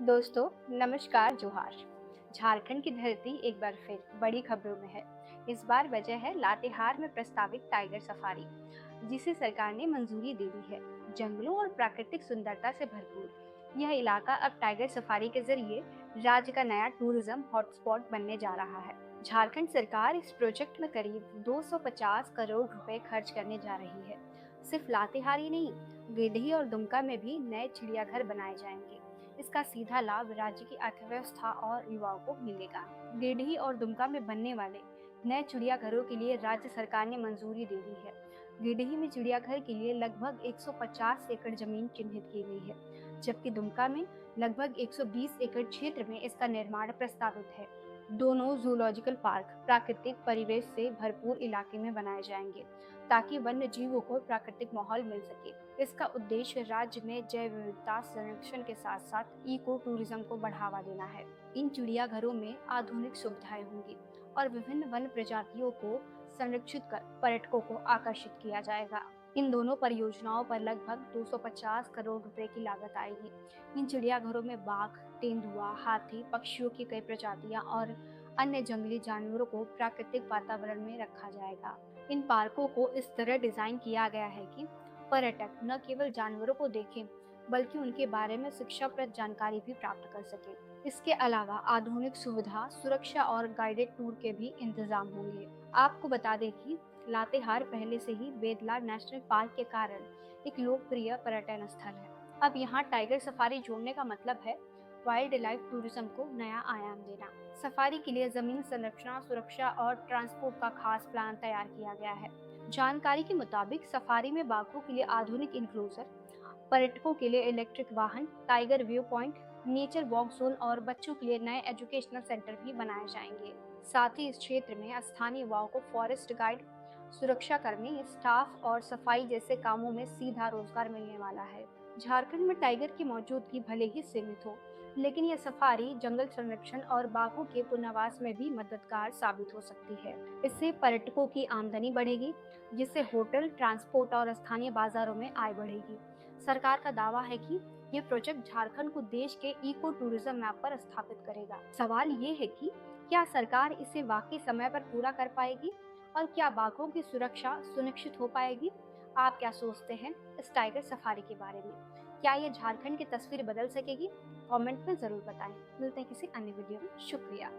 दोस्तों नमस्कार जोहार। झारखंड की धरती एक बार फिर बड़ी खबरों में है। इस बार वजह है लातेहार में प्रस्तावित टाइगर सफारी, जिसे सरकार ने मंजूरी दे दी है। जंगलों और प्राकृतिक सुंदरता से भरपूर यह इलाका अब टाइगर सफारी के जरिए राज्य का नया टूरिज्म हॉटस्पॉट बनने जा रहा है। झारखंड सरकार इस प्रोजेक्ट में करीब 250 करोड़ रुपए खर्च करने जा रही है। सिर्फ लातेहार ही नहीं, गिरडीह और दुमका में भी नए चिड़ियाघर बनाए जाएंगे। इसका सीधा लाभ राज्य की अर्थव्यवस्था और युवाओं को मिलेगा। गिरडीह और दुमका में बनने वाले नए चिड़ियाघरों के लिए राज्य सरकार ने मंजूरी दे दी है। गिरडीह में चिड़ियाघर के लिए लगभग 150 एकड़ जमीन चिन्हित की गई है, जबकि दुमका में लगभग 120 एकड़ क्षेत्र में इसका निर्माण प्रस्तावित है। दोनों जूलॉजिकल पार्क प्राकृतिक परिवेश से भरपूर इलाके में बनाए जाएंगे, ताकि वन्य जीवों को प्राकृतिक माहौल मिल सके। इसका उद्देश्य राज्य में जैव विविधता संरक्षण के साथ साथ इको टूरिज्म को बढ़ावा देना है। इन चिड़ियाघरों में आधुनिक सुविधाएं होंगी और विभिन्न वन्य प्रजातियों को संरक्षित कर पर्यटकों को आकर्षित किया जाएगा। इन दोनों परियोजनाओं पर लगभग 250 करोड़ रुपए की लागत आएगी। इन चिड़ियाघरों में बाघ, तेंदुआ, हाथी, पक्षियों की कई प्रजातियां और अन्य जंगली जानवरों को प्राकृतिक वातावरण में रखा जाएगा। इन पार्कों को इस तरह डिजाइन किया गया है कि पर्यटक न केवल जानवरों को देखें, बल्कि उनके बारे में शिक्षाप्रद जानकारी भी प्राप्त कर सके। इसके अलावा आधुनिक सुविधा, सुरक्षा और गाइडेड टूर के भी इंतजाम होंगे। आपको बता दें कि लातेहार पहले से ही बेतला नेशनल पार्क के कारण एक लोकप्रिय पर्यटन स्थल है। अब यहाँ टाइगर सफारी जोड़ने का मतलब है वाइल्ड लाइफ टूरिज्म को नया आयाम देना। सफारी के लिए जमीन संरक्षण, सुरक्षा और ट्रांसपोर्ट का खास प्लान तैयार किया गया है। जानकारी के मुताबिक सफारी में बाघों के लिए आधुनिक इंक्लोजर, पर्यटकों के लिए इलेक्ट्रिक वाहन, tiger view point, nature walk zone और बच्चों के लिए नए एजुकेशनल सेंटर भी बनाए जाएंगे। साथ ही इस क्षेत्र में स्थानीय युवाओं को फॉरेस्ट गाइड, सुरक्षा कर्मी, स्टाफ और सफाई जैसे कामों में सीधा रोजगार मिलने वाला है। झारखंड में टाइगर की मौजूदगी भले ही सीमित हो, लेकिन यह सफारी जंगल संरक्षण और बाघों के पुनर्वास में भी मददगार साबित हो सकती है। इससे पर्यटकों की आमदनी बढ़ेगी, जिससे होटल, ट्रांसपोर्ट और स्थानीय बाजारों में आय बढ़ेगी। सरकार का दावा है कि ये प्रोजेक्ट झारखंड को देश के इको टूरिज्म मैप पर स्थापित करेगा। सवाल ये है कि क्या सरकार इसे वाकई समय पर पूरा कर पाएगी और क्या बाघों की सुरक्षा सुनिश्चित हो पाएगी? आप क्या सोचते हैं इस टाइगर सफारी के बारे में? क्या ये झारखंड की तस्वीर बदल सकेगी? कमेंट में जरूर बताएं। मिलते हैं किसी अन्य वीडियो में। शुक्रिया।